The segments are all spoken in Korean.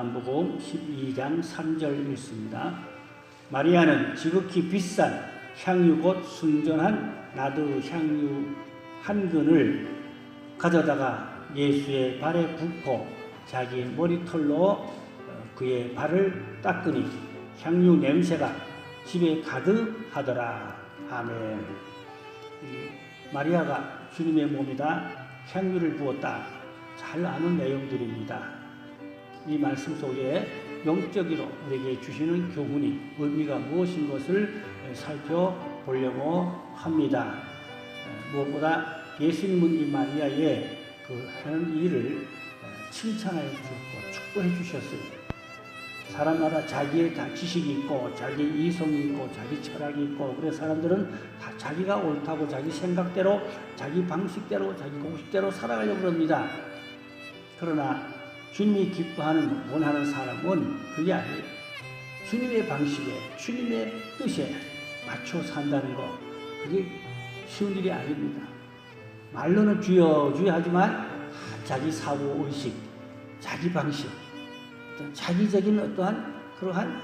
요한복음 12장 3절 읽습니다. 마리아는 지극히 비싼 향유 곧 순전한 나드 향유 한 근을 가져다가 예수의 발에 붓고 자기 머리털로 그의 발을 닦으니 향유 냄새가 집에 가득하더라. 아멘. 마리아가 주님의 몸에다 향유를 부었다. 잘 아는 내용들입니다. 이 말씀 속에 영적으로 우리에게 주시는 교훈이 의미가 무엇인 것을 살펴보려고 합니다. 무엇보다 예수님은 이 마리아의 그 하는 일을 칭찬해 주셨고 축복해 주셨어요. 사람마다 자기의 다 지식이 있고 자기 이성이 있고 자기 철학이 있고 그래서 사람들은 다 자기가 옳다고 자기 생각대로 자기 방식대로 자기 공식대로 살아가려고 합니다. 그러나 주님이 기뻐하는 원하는 사람은 그게 아니에요. 주님의 방식에 주님의 뜻에 맞춰 산다는 거 그게 쉬운 일이 아닙니다. 말로는 주여 주여 하지만 자기 사고의식 자기 방식 어떤 자기적인 어떠한 그러한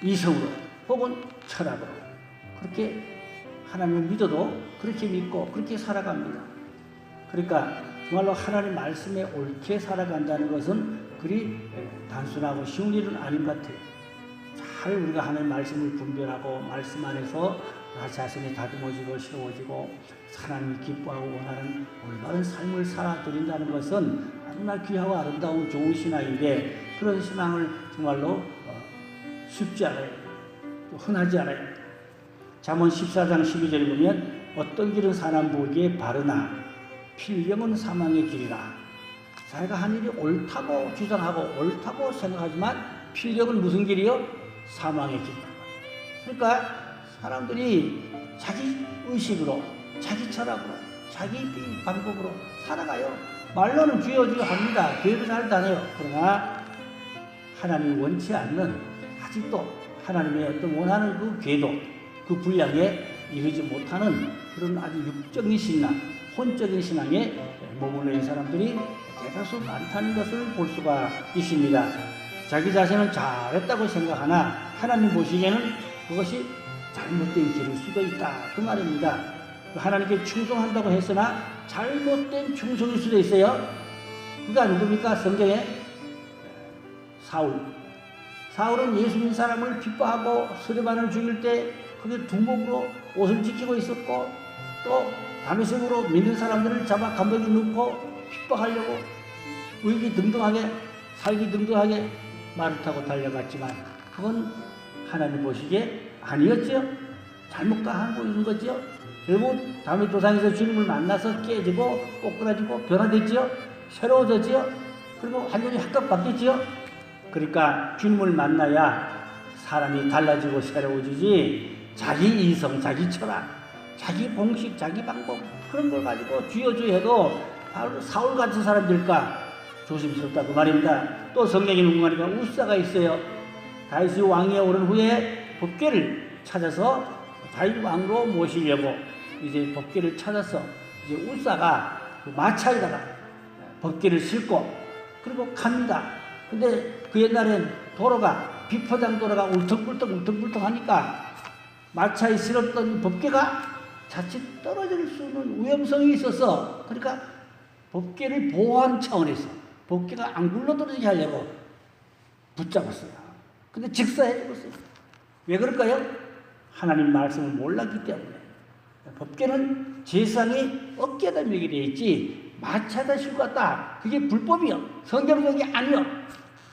이성으로 혹은 철학으로 그렇게 하나님을 믿어도 그렇게 믿고 그렇게 살아갑니다. 그러니까 정말로 하나님 말씀에 옳게 살아간다는 것은 그리 단순하고 쉬운 일은 아닌 것 같아요. 잘 우리가 하나님 말씀을 분별하고 말씀 안에서 나 자신이 다듬어지고 세워지고 하나님이 기뻐하고 원하는 올바른 삶을 살아드린다는 것은 너무나 귀하고 아름다운 좋은 신앙인데 그런 신앙을 정말로 쉽지 않아요. 흔하지 않아요. 잠언 14장 12절에 보면 어떤 길은 사람 보기에 바르나 필경은 사망의 길이라. 자기가 한 일이 옳다고 주장하고 옳다고 생각하지만 필경은 무슨 길이요? 사망의 길이다. 그러니까 사람들이 자기 의식으로 자기 철학으로 자기 방법으로 살아가요. 말로는 주여 주여 합니다. 교회도 잘 다녀요. 그러나 하나님이 원치 않는 아직도 하나님의 어떤 원하는 그 궤도 그 분량에 이르지 못하는 그런 아주 육적인 신앙 혼적인 신앙에 머물러 있는 사람들이 대다수 많다는 것을 볼 수가 있습니다. 자기 자신은 잘했다고 생각하나 하나님 보시기에는 그것이 잘못된 길일 수도 있다. 그 말입니다. 하나님께 충성한다고 했으나 잘못된 충성일 수도 있어요. 그가 누굽니까? 성경에 사울은 예수 믿는 사람을 비빠하고 스데반을 죽일 때 그게 두목으로 옷을 지키고 있었고 또 다메섹으로 믿는 사람들을 잡아 감독에 넣고 핍박하려고 의기등등하게 살기등등하게 말을 타고 달려갔지만 그건 하나님 보시기에 아니었죠. 잘못 가한 거인 거죠. 결국 다메섹 도상에서 주님을 만나서 깨지고 꼬꾸라지고 변화됐죠. 새로워졌죠. 그리고 완전히 확 바뀌었죠. 그러니까 주님을 만나야 사람이 달라지고 새로워지지 자기 이성, 자기 철학 자기 공식, 자기 방법 그런 걸 가지고 주여 주여 해도 바로 사울 같은 사람들까 조심스럽다 그 말입니다. 또 성경에 누군가니까 우사가 있어요. 다윗이 왕위에 오른 후에 법궤를 찾아서 다윗 왕으로 모시려고 이제 법궤를 찾아서 이제 우사가 그 마차에다가 법궤를 싣고 그리고 갑니다. 근데 그 옛날엔 도로가 비포장 도로가 울퉁불퉁 하니까 마차에 실었던 법궤가 자칫 떨어질 수 있는 위험성이 있어서 그러니까 법궤를 보호하는 차원에서 법궤가 안 굴러떨어지게 하려고 붙잡았어요. 근데 직사해 죽었어요. 왜 그럴까요? 하나님 말씀을 몰랐기 때문에. 법궤는 제사장이 어깨에다 매게 되어 있지 마차에다 싣고 갔다. 그게 불법이요. 성경적이 아니요.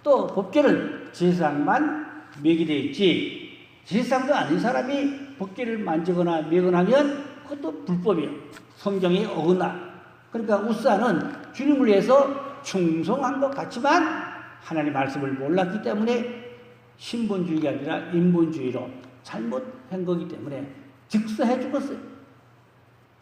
또 법궤는 제사장만 매게 되어 있지 제사장도 아닌 사람이 법궤를 만지거나 매거나 하면 그것도 불법이에요. 성경에 어긋나. 그러니까 우사는 주님을 위해서 충성한 것 같지만 하나님 말씀을 몰랐기 때문에 신분주의가 아니라 인본주의로 잘못한 거기 때문에 즉사해 죽었어요.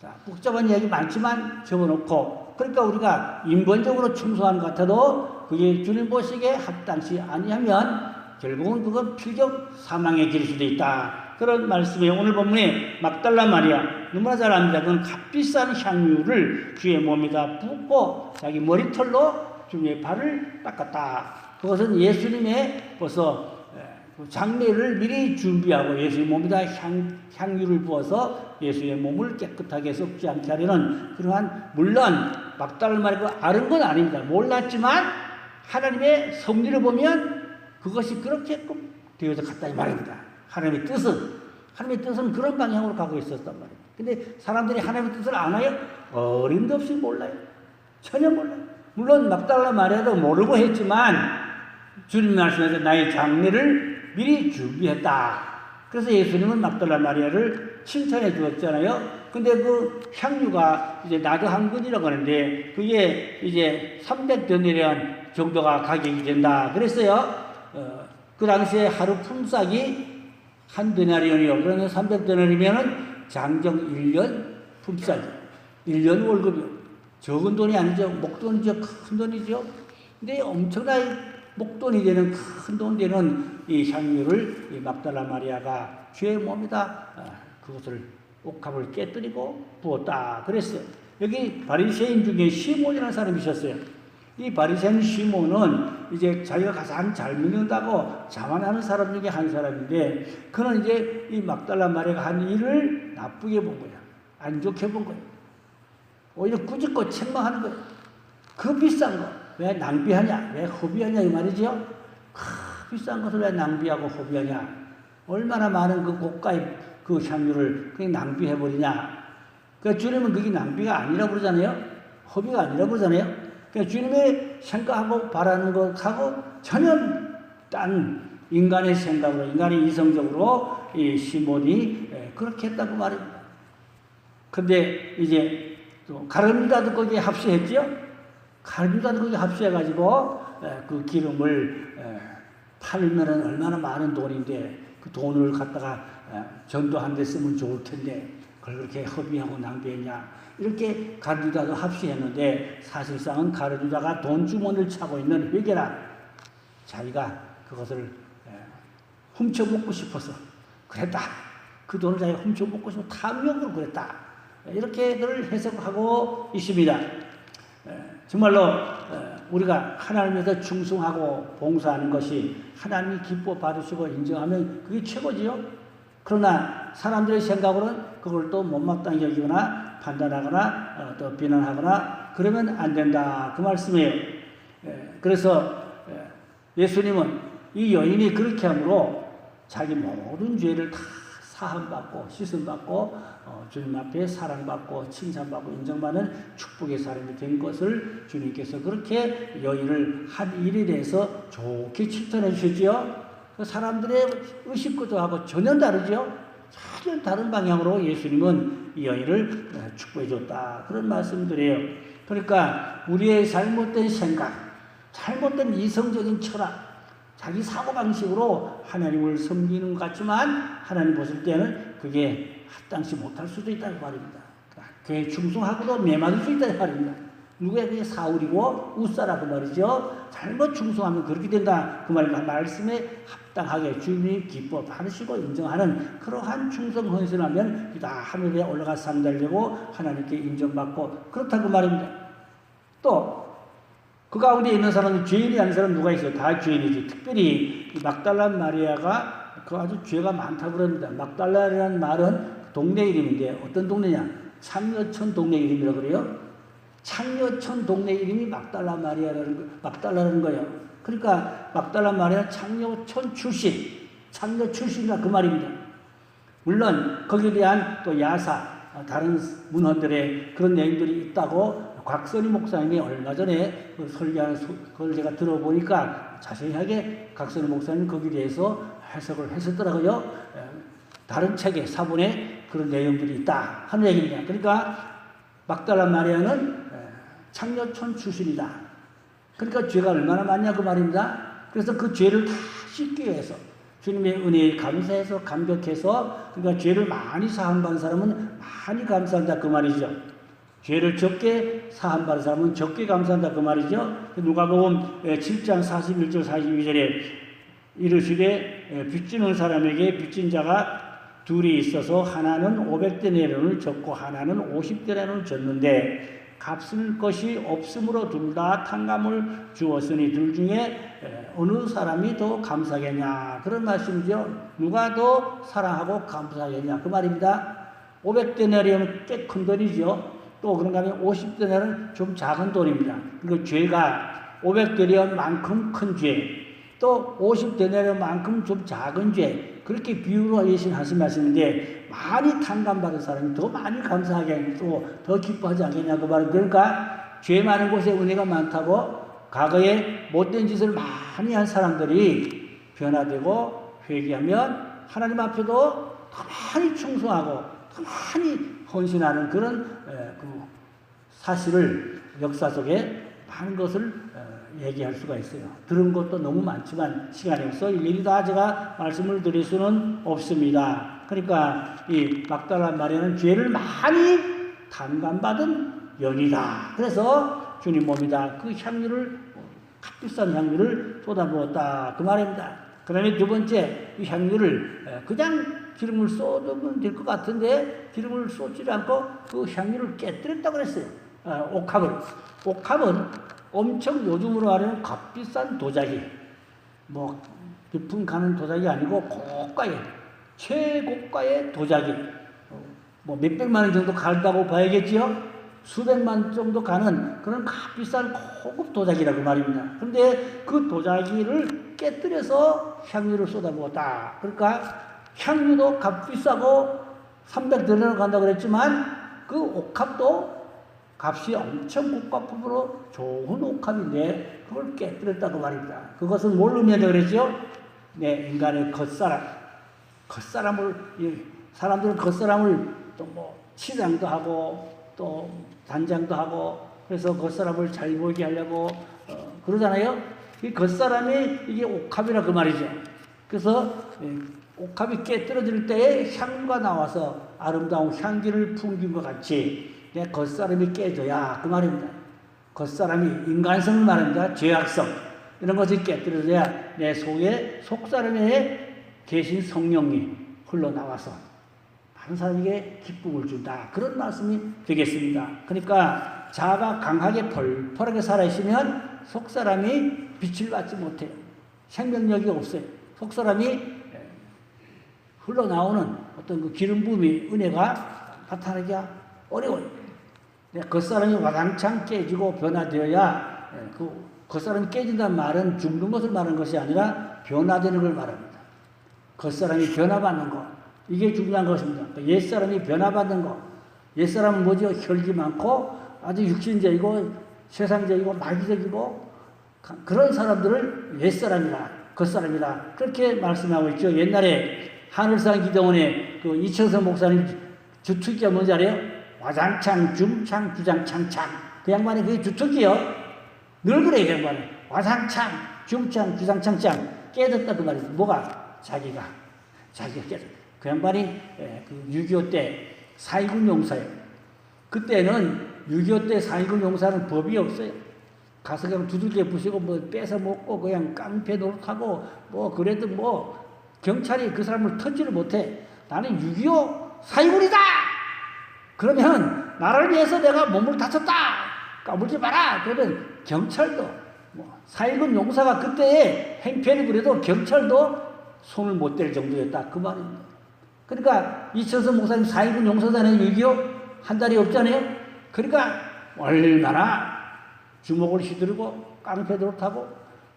자, 복잡한 이야기 많지만 적어놓고 그러니까 우리가 인본적으로 충성하는 것 같아도 그게 주님 보시기에 합당치 아니하면 결국은 그건 필경 사망의 길일 수도 있다. 그런 말씀이에요. 오늘 본문에 막달라 마리아 너무나 잘 압니다. 그건 값비싼 향유를 주의 몸에다 붓고 자기 머리털로 주님의 발을 닦았다. 그것은 예수님의 벌써 장례를 미리 준비하고 예수의 몸에다 향유를 부어서 예수의 몸을 깨끗하게 썩지 않게 하려는 그러한, 물론 막달라 마리아가 아는 건 아닙니다. 몰랐지만 하나님의 섭리를 보면 그것이 그렇게 되어서 갔다 이 말입니다. 하나님의 뜻은 그런 방향으로 가고 있었단 말입니다. 근데 사람들이 하나님의 뜻을 아나요? 어림도 없이 몰라요. 전혀 몰라요. 물론 막달라 마리아도 모르고 했지만 주님 말씀에서 나의 장례를 미리 준비했다. 그래서 예수님은 막달라 마리아를 칭찬해 주었잖아요. 근데 그 향유가 이제 나도 한 근이라고 하는데 그게 이제 300데나리온 정도가 가격이 된다 그랬어요. 그 당시에 하루 품삯이 한 데나리온이요. 그러면 300데나리면은 장정 1년 품삯이 1년 월급이요. 적은 돈이 아니죠. 목돈이죠. 큰 돈이죠. 근데 엄청나게 목돈이 되는, 큰 돈 되는 이 향유를 이 막달라 마리아가 주의 몸에다 그것을 옥합을 깨뜨리고 부었다 그랬어요. 여기 바리새인 중에 시몬이라는 사람이 있었어요. 이 바리새인 시몬은 이제 자기가 가장 잘 믿는다고 자만하는 사람 중에 한 사람인데, 그는 이제 이 막달라 마리아가 한 일을 나쁘게 본 거야. 안 좋게 본 거야. 오히려 꾸짖고 책망하는 거야. 그 비싼 거 왜 낭비하냐, 왜 허비하냐 이 말이죠. 비싼 것을 왜 낭비하고 허비하냐, 얼마나 많은 그 고가의 그 향유를 그냥 낭비해버리냐. 그러니까 주님은 그게 낭비가 아니라고 그러잖아요. 허비가 아니라고 그러잖아요. 그러니까 주님의 생각하고 바라는 것하고 전혀 딴 인간의 생각으로, 인간의 이성적으로 이 시몬이 그렇게 했다고 말입니다. 근데 이제 또 가룟유다도 거기에 합세했죠. 가룟유다도 거기에 합세해가지고 그 기름을 팔면은 얼마나 많은 돈인데 그 돈을 갖다가 전도한 데 쓰면 좋을 텐데 그걸 그렇게 허비하고 낭비했냐. 이렇게 가룟유다도 합세했는데 사실상은 가룟유다가 돈 주머니를 차고 있는 회개라 자기가 그것을 훔쳐먹고 싶어서 그랬다. 그 돈을 자기가 훔쳐먹고 싶어서 탐욕으로 그랬다. 이렇게들 해석하고 있습니다. 정말로 우리가 하나님에서 충성하고 봉사하는 것이 하나님이 기뻐 받으시고 인정하면 그게 최고지요. 그러나 사람들의 생각으로는 그걸 또 못마땅히 여기거나 판단하거나 또 비난하거나 그러면 안 된다 그 말씀이에요. 그래서 예수님은 이 여인이 그렇게 함으로 자기 모든 죄를 다 사함받고 씻음받고 주님 앞에 사랑받고 칭찬받고 인정받는 축복의 사람이 된 것을 주님께서 그렇게 여인을 한 일에 대해서 좋게 칭찬해 주셨지요. 사람들의 의식과도 하고 전혀 다르죠. 전혀 다른 방향으로 예수님은 이 여인을 축복해 줬다 그런 말씀드려요. 그러니까 우리의 잘못된 생각, 잘못된 이성적인 철학, 자기 사고방식으로 하나님을 섬기는 것 같지만 하나님 보실 때는 그게 합당치 못할 수도 있다는 말입니다. 그에 충성하고도 매맞을 수 있다는 말입니다. 누구에게 사울이고 웃사라 그 말이죠. 잘못 충성하면 그렇게 된다 그 말입니다. 말씀에 합당하게 주님이 기뻐 받으시고 인정하는 그러한 충성 헌신하면 다 하늘에 올라가 상달되고 하나님께 인정받고 그렇다고 말입니다. 또 그 가운데 있는 사람은 죄인이 아닌 사람 누가 있어요? 다 죄인이지. 특별히 막달라 마리아가 그 아주 죄가 많다고 그럽니다. 막달라라는 말은 동네 이름인데 어떤 동네냐? 창녀촌 동네 이름이라고 그래요. 창녀촌 동네 이름이 막달라라는 거예요. 그러니까 막달라 마리아는 창녀촌 출신이라 그 말입니다. 물론 거기에 대한 또 야사, 다른 문헌들의 그런 내용들이 있다고 곽선희 목사님이 얼마 전에 그 설교하는 그걸 제가 들어보니까 자세하게 곽선희 목사님 거기에 대해서 해석을 했었더라고요. 다른 책에 사본에 그런 내용들이 있다 하는 얘기입니다. 그러니까 막달라 마리아는 창녀촌 출신이다. 그러니까 죄가 얼마나 많냐 그 말입니다. 그래서 그 죄를 다 씻기 위해서 주님의 은혜에 감사해서 감격해서 그러니까 죄를 많이 사함받은 사람은 많이 감사한다 그 말이죠. 죄를 적게 사함받은 사람은 적게 감사한다 그 말이죠. 누가복음 7장 41절 42절에 이르시되 빚지는 사람에게 빚진 자가 둘이 있어서 하나는 500데나리온을 졌고 하나는 50데나리온을 졌는데 값을 것이 없으므로 둘 다 탕감을 주었으니 둘 중에 어느 사람이 더 감사하겠냐 그런 말씀이죠. 누가 더 사랑하고 감사하겠냐 그 말입니다. 500데나리온은 꽤 큰 돈이죠. 또 그런가 하면 50데나리온은 좀 작은 돈입니다. 그리고 죄가 500데나리온만큼 큰 죄, 또 50데나리온만큼 좀 작은 죄, 그렇게 비유로 예신 하신 말씀인데 많이 탕감받은 사람이 더 많이 감사하게 또 더 기뻐하지 않겠냐 그 말은. 그러니까 죄 많은 곳에 은혜가 많다고 과거에 못된 짓을 많이 한 사람들이 변화되고 회개하면 하나님 앞에도 더 많이 충성하고 더 많이 헌신하는 그런 그 사실을 역사 속에 많은 것을 얘기할 수가 있어요. 들은 것도 너무 많지만 시간이 없어 일일이 다 제가 말씀을 드릴 수는 없습니다. 그러니까 이 막달라 마리아는 죄를 많이 탕감받은 연이다. 그래서 주님 몸이다. 그 향유를 값비싼 향유를 쏟아부었다 그 말입니다. 그 다음에 두 번째 이 향유를 그냥 기름을 쏟으면 될 것 같은데 기름을 쏟지 않고 그 향유를 깨뜨렸다고 그랬어요. 옥합은 엄청 요즘으로 말하면 값비싼 도자기, 뭐 비품 가는 도자기 아니고 고가의 최고가의 도자기, 뭐 몇백만 원 정도 갈다고 봐야겠지요. 수백만 원 정도 가는 그런 값비싼 고급 도자기라고 말입니다. 그런데 그 도자기를 깨뜨려서 향유를 쏟아부었다. 그러니까 향유도 값비싸고 300데나리온 간다고 그랬지만 그 옥합도 값이 엄청 고가품으로 좋은 옥합인데 그걸 깨뜨렸다고 말입니다. 그것은 뭘 의미한다 그랬죠? 네, 인간의 겉사람을 사람들은 겉사람을 또 뭐 치장도 하고 또 단장도 하고 그래서 겉사람을 잘 보이게 하려고 그러잖아요. 이 겉사람이 이게 옥합이라 그 말이죠. 그래서 옥합이 깨뜨려질 때에 향과 나와서 아름다운 향기를 풍긴 것 같이 내 겉사람이 깨져야 그 말입니다. 겉사람이 인간성을 말합니다. 죄악성 이런 것이 깨뜨려져야 내 속에 속사람에 계신 성령이 흘러나와서 다른 사람에게 기쁨을 준다. 그런 말씀이 되겠습니다. 그러니까 자아가 강하게 펄펄하게 살아있으면 속사람이 빛을 받지 못해요. 생명력이 없어요. 속사람이 흘러나오는 어떤 그 기름 부음이 은혜가 나타나기가 어려워요. 겉사람이 와장창 깨지고 변화되어야 그 겉사람이 깨진다는 말은 죽는 것을 말하는 것이 아니라 변화되는 걸 말합니다. 겉사람이 변화받는 것 이게 중요한 것입니다. 옛사람이 변화받는 것 옛사람은 뭐죠? 혈기 많고 아주 육신적이고 세상적이고 마귀적이고 그런 사람들을 옛사람이라 겉사람이라 그렇게 말씀하고 있죠. 옛날에 하늘산 기도원의 그 이철성 목사님 주특기가 뭔지 알아요? 와장창, 중창, 주장창창. 그 양반이 그게 주특기요. 늘 그래, 그 양반은. 와장창, 중창, 주장창창. 깨졌다, 그 말이죠. 뭐가? 자기가 깨졌다. 그 양반이 6.25 때 4.19 용사예요. 그때는 6.25 때 4.19 용사는 법이 없어요. 가서 그냥 두들겨 부시고 뭐 뺏어 먹고 그냥 깡패 노릇하고 뭐 그래도 뭐 경찰이 그 사람을 터지를 못해. 나는 6.25 사이군이다! 그러면 나를 위해서 내가 몸을 다쳤다! 까불지 마라! 그러면 경찰도, 뭐 4.19 용사가 그때의 행패를 부려도 경찰도 손을 못 댈 정도였다. 그 말입니다. 그러니까 이철선 목사님 4.19 용사잖아요. 6.25 한 달이 없잖아요. 그러니까 얼마나 주먹을 휘두르고 깡패 노릇하고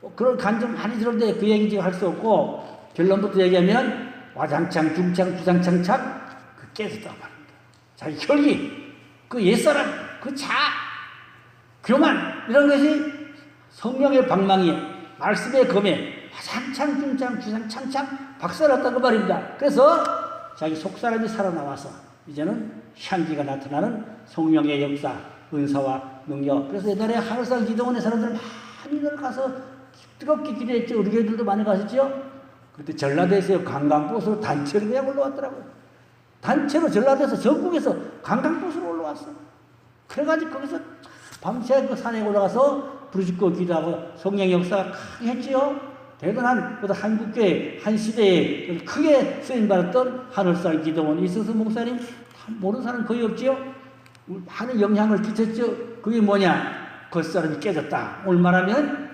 뭐 그런 간증 많이 들었는데 그 얘기 지금 할 수 없고 결론부터 얘기하면 와장창, 중창, 주장창창 그 깨졌다고 말합니다. 자기 혈기, 그 옛사람, 그 교만 이런 것이 성령의 방망이에 말씀의 검에 와장창, 중창, 주장창창 박살났다고 말입니다. 그래서 자기 속사람이 살아나와서 이제는 향기가 나타나는 성령의 역사, 은사와 능력. 그래서 옛날에 하늘산 기도원의 사람들 많이들 가서 뜨겁게 기도했죠. 우리 교회들도 많이 가셨죠. 그때 전라도에서 관광버스로 단체로 그냥 올라왔더라고요. 단체로 전라도에서 전국에서 관광버스로 올라왔어. 그래가지고 거기서 밤새 그 산에 올라가서 부르짖고 기도하고 성령의 역사가 강했지요. 대단한 한국교회 한 시대에 크게 쓰임받았던 하늘산 기도원 이승수 목사님 모르는 사람 거의 없지요. 많은 영향을 끼쳤죠. 그게 뭐냐? 겉사람이 깨졌다. 오늘 말하면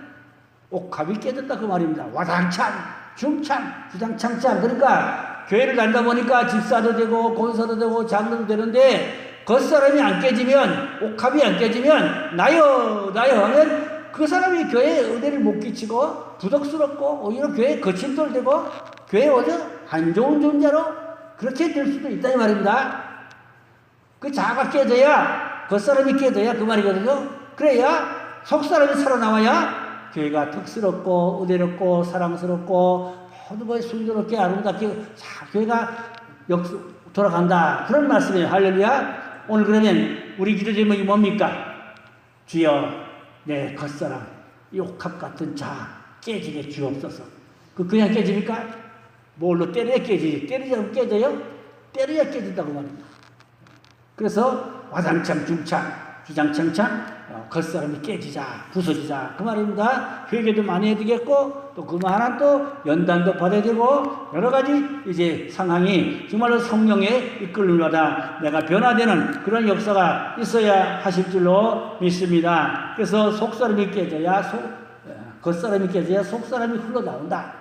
옥합이 깨졌다 그 말입니다. 와장창, 중창, 주장창창. 그러니까 교회를 다니다 보니까 집사도 되고 권사도 되고 장로도 되는데 겉사람이 안 깨지면, 옥합이 안 깨지면 나요 하면 그 사람이 교회에 은혜를 못 끼치고 부덕스럽고 오히려 교회에 거침돌 되고 교회에 오히려 안 좋은 존재로 그렇게 될 수도 있다 이 말입니다. 그 자아가 깨져야, 겉사람이 깨져야 그 말이거든요. 그래야 속사람이 살아나와야 교회가 덕스럽고 은혜롭고 사랑스럽고 모두 뭐 순조롭게 아름답게 교회가 돌아간다. 그런 말씀이에요. 할렐루야. 오늘 그러면 우리 기도 제목이 뭡니까? 주여 내 겉사람 이 옥합 같은 자아 깨지게 주옵소서. 그냥 깨집니까? 뭘로 때려야 깨지지. 때리지 않으면 깨져요? 때려야 깨진다고 말입니다. 그래서 와장창 중창 주장창창 겉사람이 깨지자 부서지자 그 말입니다. 회개도 많이 해야 되겠고 또 그만한 또 연단도 받아야 되고 여러 가지 이제 상황이 정말로 성령의 이끌림마다 내가 변화되는 그런 역사가 있어야 하실 줄로 믿습니다. 그래서 속사람이 깨져야 겉사람이 깨져야 속사람이 흘러나온다.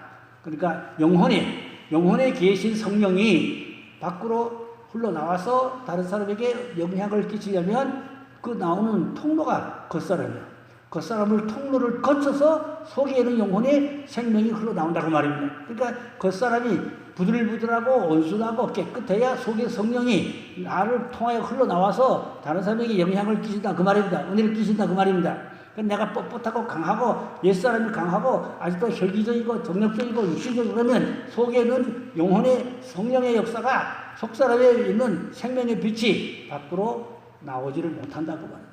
그러니까 영혼에 계신 성령이 밖으로 흘러나와서 다른 사람에게 영향을 끼치려면 그 나오는 통로가 겉사람이에요. 겉사람을 통로를 거쳐서 속에 있는 영혼의 생명이 흘러나온다고 말입니다. 그러니까 겉사람이 부들부들하고 온순하고 깨끗해야 속에 성령이 나를 통하여 흘러나와서 다른 사람에게 영향을 끼친다 그 말입니다. 은혜를 끼친다 그 말입니다. 내가 뻣뻣하고 강하고 옛사람이 강하고 아직도 혈기적이고 정력적이고 육신적이고 그러면 속에 있는 영혼의 성령의 역사가 속사람에 있는 생명의 빛이 밖으로 나오지를 못한다고 말합니다.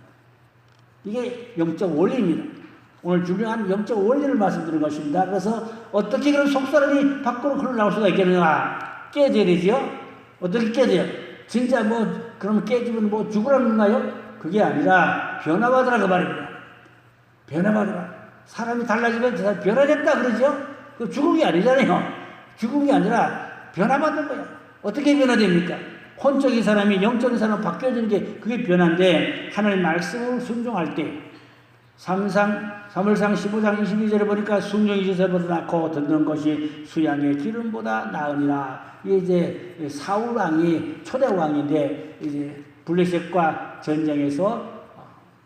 이게 영적 원리입니다. 오늘 중요한 영적 원리를 말씀드린 것입니다. 그래서 어떻게 그런 속사람이 밖으로 흘러나올 수가 있겠느냐? 깨져야 되지요? 어떻게 깨져요? 진짜 그러면 깨지면 죽으라는 건가요? 그게 아니라 변화받으라 그 말입니다. 변화받으라. 사람이 달라지면 사람이 변화됐다 그러죠? 그 죽음이 아니잖아요. 죽음이 아니라 변화받는 거야. 어떻게 변화됩니까? 혼적인 사람이 영적인 사람으로 바뀌어지는 게 그게 변화인데 하나님의 말씀을 순종할 때 사무엘상 15장 22절에 보니까 순종이 제사보다 낫고 듣는 것이 수양의 기름보다 나으니라. 이게 이제 사울 왕이 초대 왕인데 이제 블레셋과 전쟁에서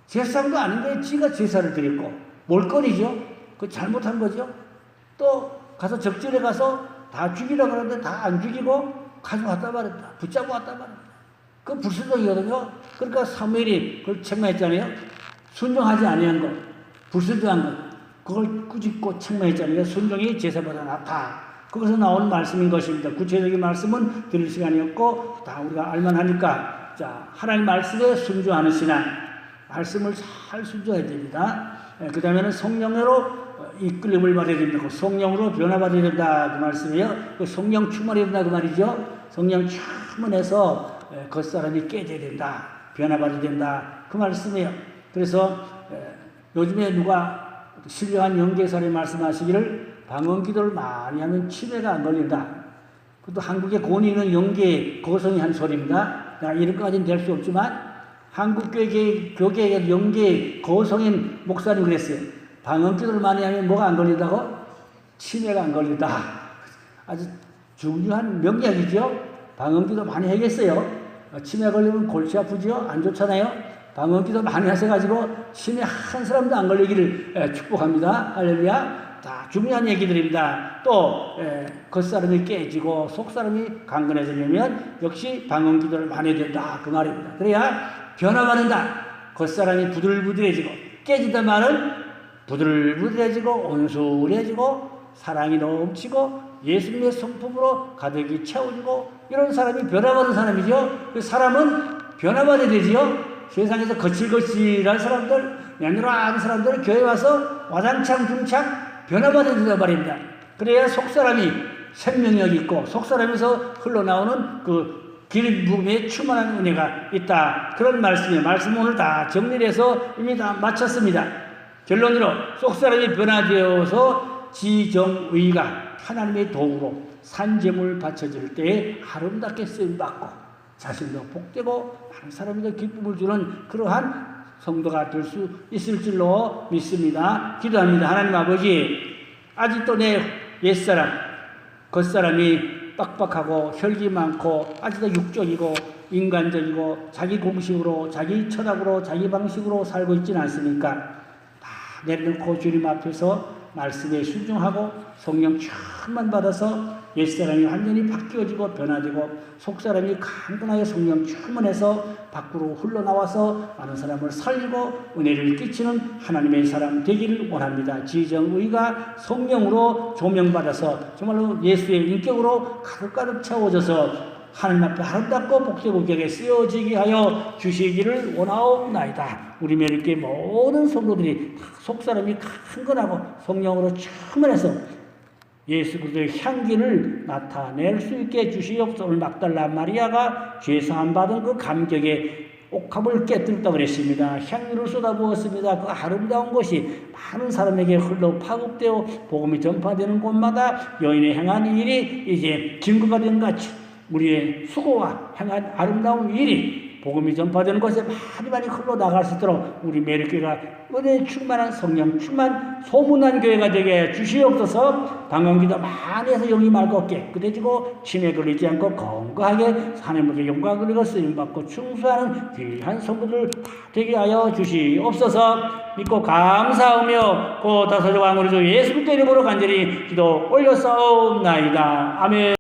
제사장도 아닌데 지가 제사를 드렸고 몰거리죠. 그 잘못한 거죠. 또 가서 적절에 가서 다 죽이려고 하는데 다 안 죽이고 가져왔단 말입니다. 붙잡고 왔단 말입니다. 그 불순종이거든요. 그러니까 사무엘이 그걸 책망했잖아요. 순종하지 아니한 것, 불순종한 것, 그걸 꾸짖고 책망했잖아요. 순종이 제사보다 낫다. 거기서 나오는 말씀인 것입니다. 구체적인 말씀은 드릴 시간이 없고 다 우리가 알만하니까 자 하나님 말씀에 순종하는 신앙, 말씀을 잘 순종해야 됩니다. 그 다음에는 성령으로 이끌림을 받아야 된다고 성령으로 변화받아야 된다 그 말씀이에요. 그 성령 충만해야 된다 그 말이죠. 성령 충만해서 겉사람이 깨져야 된다. 변화받아야 된다 그 말씀이에요. 그래서 요즘에 누가 신령한 영계사를 말씀하시기를 방언기도를 많이 하면 치매가 안 걸린다. 그것도 한국의 권위 있는 영계 거성이 한 소리입니다. 이런까지는 될 수 없지만 한국 교계의 영계 거성인 목사님 그랬어요. 방언기도를 많이 하면 뭐가 안 걸린다고? 치매가 안 걸린다. 아주 중요한 명약이죠. 방언기도 많이 해야겠어요. 치매 걸리면 골치 아프죠? 안 좋잖아요. 방언기도 많이 하셔가지고 치매 한 사람도 안 걸리기를 축복합니다. 할렐루야. 다 중요한 얘기들입니다. 또 겉사람이 깨지고 속사람이 강건해지려면 역시 방언기도를 많이 해야 된다. 그 말입니다. 그래야 변화받는다. 겉사람이 부들부들해지고 깨진단 말은 부들부들해지고 온순해지고 사랑이 넘치고 예수님의 성품으로 가득히 채워지고 이런 사람이 변화받은 사람이죠. 그 사람은 변화받아야 되지요. 세상에서 거칠거칠한 사람들, 내누라한 사람들 교회 와서 와장창 중창 변화받아야 된단 말입니다. 그래야 속사람이 생명력이 있고 속사람에서 흘러나오는 그 기름부음에 충만한 은혜가 있다. 그런 말씀이에요. 말씀 오늘 다 정리를 해서 이미 다 마쳤습니다. 결론으로 속사람이 변화되어서 지정의가 하나님의 도구로 산재물 바쳐질 때에 아름답게 쓰임받고 자신도 복되고 많은 사람에게 기쁨을 주는 그러한 성도가 될 수 있을 줄로 믿습니다. 기도합니다. 하나님 아버지, 아직도 내 옛사람, 겉사람이 빡빡하고 혈기 많고 아직도 육적이고 인간적이고 자기 공식으로 자기 철학으로 자기 방식으로 살고 있지는 않습니까? 다 내려놓고 주님 앞에서 말씀에 순종하고 성령 충만 받아서 옛사람이 완전히 바뀌어지고 변화되고 속사람이 강건하게 성령 충만해서 밖으로 흘러나와서 많은 사람을 살리고 은혜를 끼치는 하나님의 사람 되기를 원합니다. 지정의가 성령으로 조명받아서 정말로 예수의 인격으로 가득가득 채워져서 하나님 앞에 아름답고 복되게 쓰여지게 하여 주시기를 원하옵나이다. 우리 메리께 모든 성도들이 속사람이 강건하고 성령으로 충만해서 예수 그리스도의 향기를 나타낼 수 있게 주시옵소서. 오늘 막달라 마리아가 죄사함 받은 그 감격에 옥합을 깨뜨렸다고 그랬습니다. 향유를 쏟아부었습니다. 그 아름다운 것이 많은 사람에게 흘러 파급되어 복음이 전파되는 곳마다 여인의 행한 일이 이제 증거가 된 같이 우리의 수고와 행한 아름다운 일이 복음이 전파되는 곳에 많이 흘러나갈 수 있도록 우리 매력교회가 은혜 충만한 성령 충만 소문난 교회가 되게 주시옵소서. 방언기도 많이 해서 영이 맑고 깨끗해지고 치매 걸리지 않고 건강하게 하나님께 영광을 그리고 쓰임받고 충수하는 귀한 성도들 되게 하여 주시옵소서. 믿고 감사하며 고 다소저 왕우리 주 예수 그리스도 이름으로 간절히 기도 올렸사옵나이다. 아멘.